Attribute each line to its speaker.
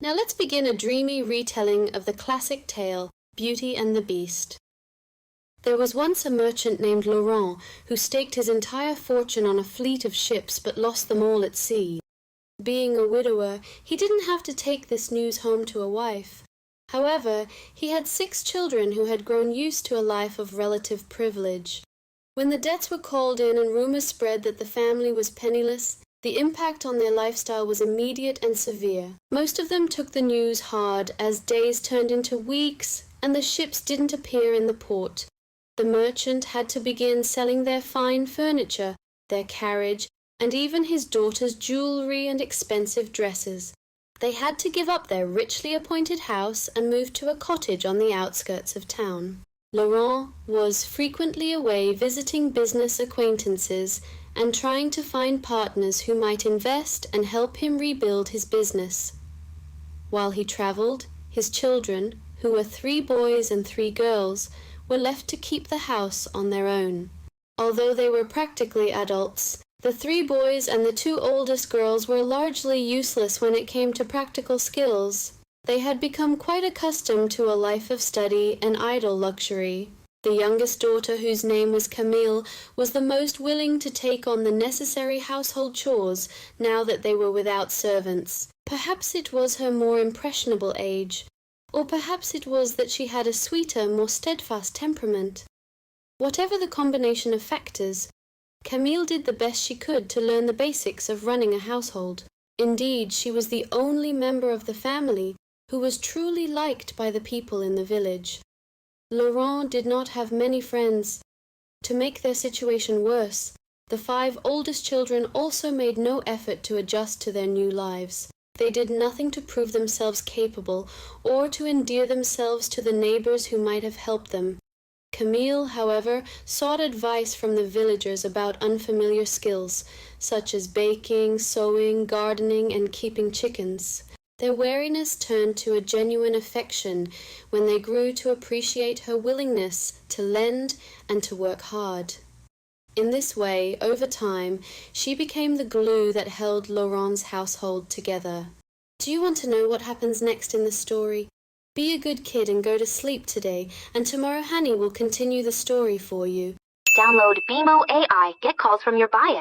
Speaker 1: Now let's begin a dreamy retelling of the classic tale, Beauty and the Beast. There was once a merchant named Laurent who staked his entire fortune on a fleet of ships but lost them all at sea. Being a widower, he didn't have to take this news home to a wife. However, he had 6 children who had grown used to a life of relative privilege. When the debts were called in and rumors spread that the family was penniless, the impact on their lifestyle was immediate and severe. Most of them took the news hard as days turned into weeks and the ships didn't appear in the port. The merchant had to begin selling their fine furniture, their carriage, and even his daughter's jewelry and expensive dresses. They had to give up their richly appointed house and move to a cottage on the outskirts of town. Laurent was frequently away visiting business acquaintances and trying to find partners who might invest and help him rebuild his business. While he traveled, his children, who were 3 boys and 3 girls, were left to keep the house on their own. Although they were practically adults, the 3 boys and the 2 oldest girls were largely useless when it came to practical skills. They had become quite accustomed to a life of study and idle luxury. The youngest daughter, whose name was Camille, was the most willing to take on the necessary household chores now that they were without servants. Perhaps it was her more impressionable age, or perhaps it was that she had a sweeter, more steadfast temperament. Whatever the combination of factors, Camille did the best she could to learn the basics of running a household. Indeed, she was the only member of the family who was truly liked by the people in the village. Laurent did not have many friends. To make their situation worse, the 5 oldest children also made no effort to adjust to their new lives. They did nothing to prove themselves capable or to endear themselves to the neighbors who might have helped them. Camille, however, sought advice from the villagers about unfamiliar skills, such as baking, sewing, gardening, and keeping chickens. Their wariness turned to a genuine affection when they grew to appreciate her willingness to lend and to work hard. In this way, over time, she became the glue that held Laurent's household together. Do you want to know what happens next in the story? Be a good kid and go to sleep today, and tomorrow Hanni will continue the story for you.
Speaker 2: Download BMO AI. Get calls from your bias.